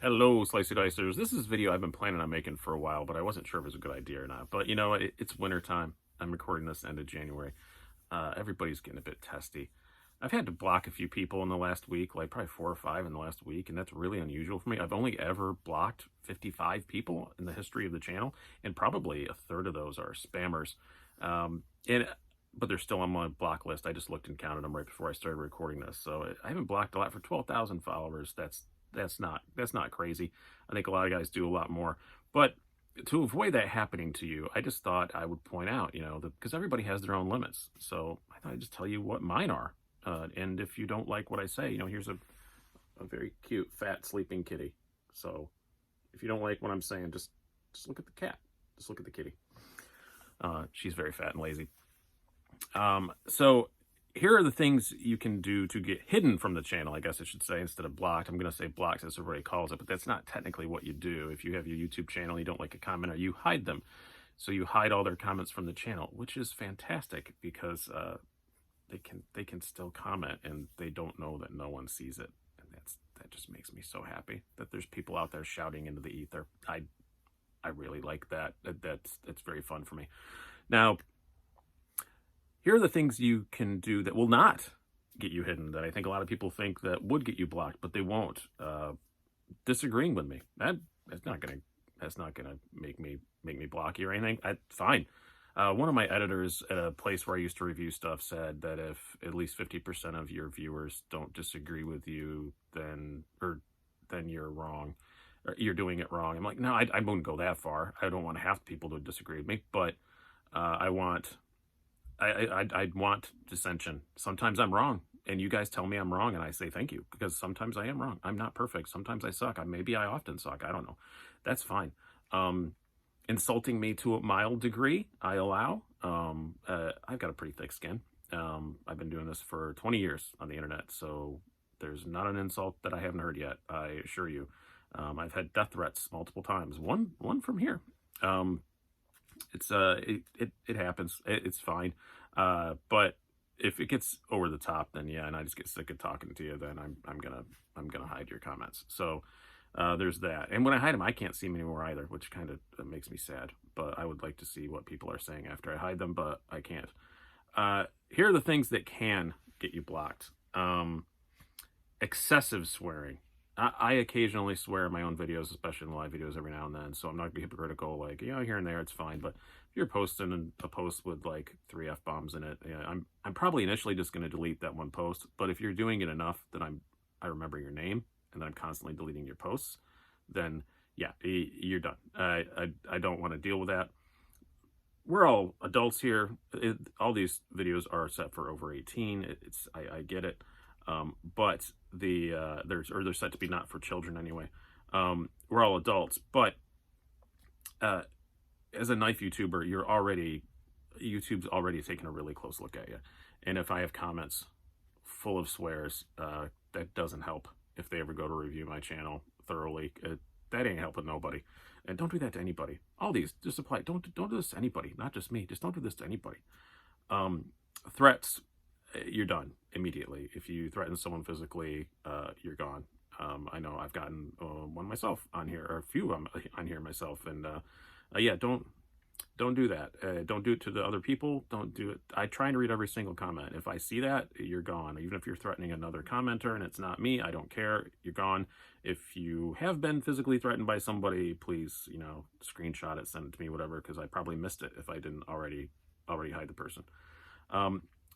Hello, Slicey Dicers. This is a video I've been planning on making for a while, but I wasn't sure if it was a good idea or not. But you know, it's winter time. I'm recording this end of January. Everybody's getting a bit testy. I've had to block a few people in the last week, like probably 4 or 5 in the last week, and that's really unusual for me. I've only ever blocked 55 people in the history of the channel, and probably a third of those are spammers. And but they're still on my block list. I just looked and counted them right before I started recording this. So I haven't blocked a lot for 12,000 followers. That's not crazy. I think a lot of guys do a lot more. But to avoid that happening to you, I just thought I would point out, because everybody has their own limits. So I thought I'd just tell you what mine are. And if you don't like what I say, here's a very cute, fat, sleeping kitty. So if you don't like what I'm saying, just look at the cat. Just look at the kitty. She's very fat and lazy. So here are the things you can do to get hidden from the channel, I guess I should say, instead of blocked. I'm going to say blocked as everybody calls it, but that's not technically what you do. If you have your YouTube channel and you don't like a commenter, you hide them. So you hide all their comments from the channel, which is fantastic because they can still comment and they don't know that no one sees it. And that just makes me so happy that there's people out there shouting into the ether. I really like that. That's very fun for me. Now, here are the things you can do that will not get you hidden, that I think a lot of people think that would get you blocked, but they won't. Disagreeing with me, that's not gonna make me block you or anything. Fine. One of my editors at a place where I used to review stuff said that if at least 50% of your viewers don't disagree with you, then you're wrong. Or you're doing it wrong. I'm like, no, I wouldn't go that far. I don't want half the people to disagree with me, but I want dissension. Sometimes I'm wrong, and you guys tell me I'm wrong, and I say thank you, because sometimes I am wrong. I'm not perfect. Sometimes I suck. Maybe I often suck. I don't know. That's fine. Insulting me to a mild degree, I allow. I've got a pretty thick skin. I've been doing this for 20 years on the internet, so there's not an insult that I haven't heard yet, I assure you. I've had death threats multiple times. One from here. It happens. It's fine. But if it gets over the top, then yeah, and I just get sick of talking to you, then I'm gonna hide your comments. So there's that. And when I hide them, I can't see them anymore either, which kind of makes me sad. But I would like to see what people are saying after I hide them, but I can't. Here are the things that can get you blocked. Excessive swearing. I occasionally swear in my own videos, especially in live videos every now and then, so I'm not going to be hypocritical, like, here and there, it's fine, but if you're posting a post with, like, 3 F-bombs in it, I'm probably initially just going to delete that one post, but if you're doing it enough that I remember your name, and that I'm constantly deleting your posts, then, yeah, you're done. I don't want to deal with that. We're all adults here. All these videos are set for over 18. I get it. But they're set to be not for children anyway. We're all adults, but as a knife YouTuber, YouTube's already taking a really close look at you. And if I have comments full of swears, that doesn't help. If they ever go to review my channel thoroughly, that ain't helping nobody. And don't do that to anybody. All these just apply. Don't do this to anybody, not just me. Just don't do this to anybody. Threats. You're done immediately. If you threaten someone physically, you're gone. I know I've gotten one myself on here, or a few on here myself, and yeah, don't do that. Don't do it to the other people. Don't do it. I try and read every single comment. If I see that, you're gone. Even if you're threatening another commenter and it's not me, I don't care. You're gone. If you have been physically threatened by somebody, please, screenshot it, send it to me, whatever, because I probably missed it if I didn't already hide the person.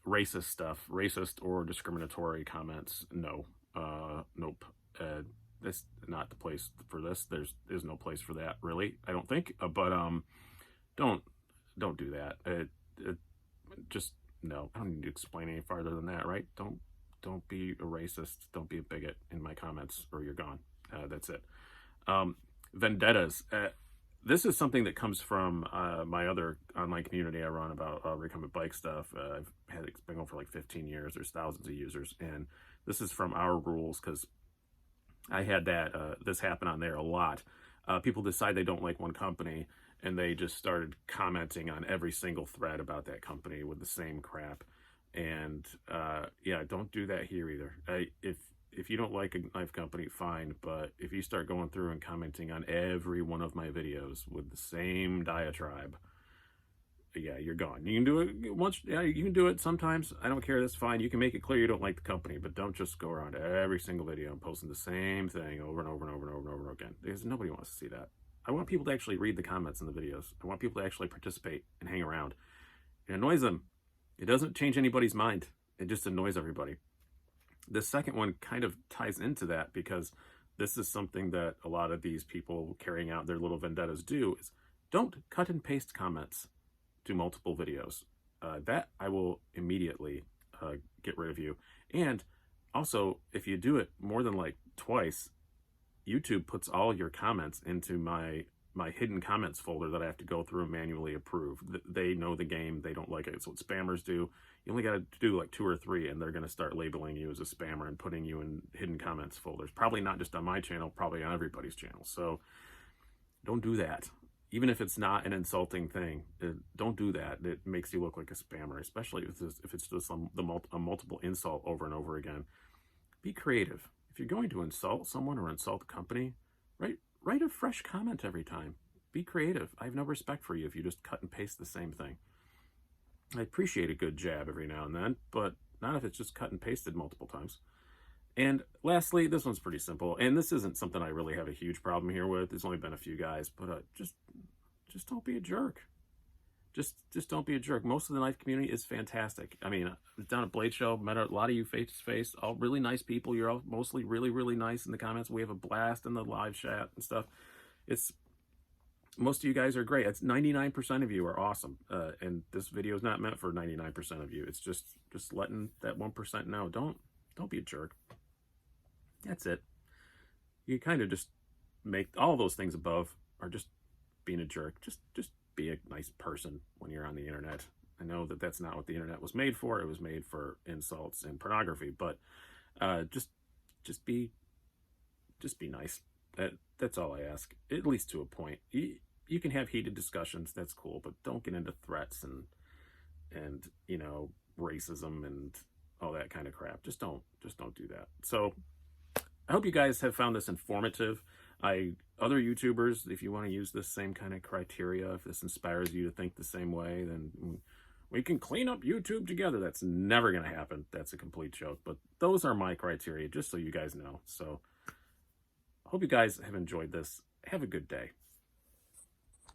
Racist stuff, racist or discriminatory comments, no. Nope. That's not the place for this. There's no place for that, really, I don't think. But don't do that. Just no. I don't need to explain any farther than that, right? Don't be a racist. Don't be a bigot in my comments, or you're gone. That's it. Vendettas. This is something that comes from my other online community I run about recumbent bike stuff. It's been going for like 15 years. There's thousands of users, and this is from our rules, because I had this happen on there a lot. People decide they don't like one company, and they just started commenting on every single thread about that company with the same crap. And yeah, don't do that here either. if you don't like a knife company, fine. But if you start going through and commenting on every one of my videos with the same diatribe, yeah, you're gone. You can do it once. Yeah, you can do it sometimes. I don't care. That's fine. You can make it clear you don't like the company, but don't just go around every single video and posting the same thing over and over and over and over and over again, because nobody wants to see that. I want people to actually read the comments in the videos. I want people to actually participate and hang around. It annoys them. It doesn't change anybody's mind. It just annoys everybody. The second one kind of ties into that, because this is something that a lot of these people carrying out their little vendettas do, is don't cut and paste comments to multiple videos. That I will immediately get rid of you. And also, if you do it more than like twice, YouTube puts all your comments into my hidden comments folder that I have to go through and manually approve. They know the game. They don't like it. It's what spammers do. You only got to do like 2 or 3, and they're going to start labeling you as a spammer and putting you in hidden comments folders. Probably not just on my channel, probably on everybody's channel. So don't do that. Even if it's not an insulting thing, don't do that. It makes you look like a spammer, especially if it's just a multiple insult over and over again. Be creative. If you're going to insult someone or insult a company, write a fresh comment every time. Be creative. I have no respect for you if you just cut and paste the same thing. I appreciate a good jab every now and then, but not if it's just cut and pasted multiple times. And lastly, this one's pretty simple, and this isn't something I really have a huge problem here with. There's only been a few guys, but just don't be a jerk. Just don't be a jerk. Most of the knife community is fantastic. I mean, down at Blade Show, met a lot of you face to face, all really nice people. You're all mostly really, really nice in the comments. We have a blast in the live chat and stuff. Most of you guys are great. It's 99% of you are awesome. And this video is not meant for 99% of you. It's just letting that 1% know. Don't be a jerk. That's it. You kind of just make all those things above are just being a jerk. Just be a nice person when you're on the internet. I know that that's not what the internet was made for. It was made for insults and pornography, but just be nice. That's all I ask, at least to a point. You can have heated discussions, that's cool, but don't get into threats and you know, racism and all that kind of crap. Just don't do that. So I hope you guys have found this informative. Other YouTubers, if you want to use this same kind of criteria, if this inspires you to think the same way, then we can clean up YouTube together. That's never going to happen. That's a complete joke. But those are my criteria, just so you guys know. So I hope you guys have enjoyed this. Have a good day.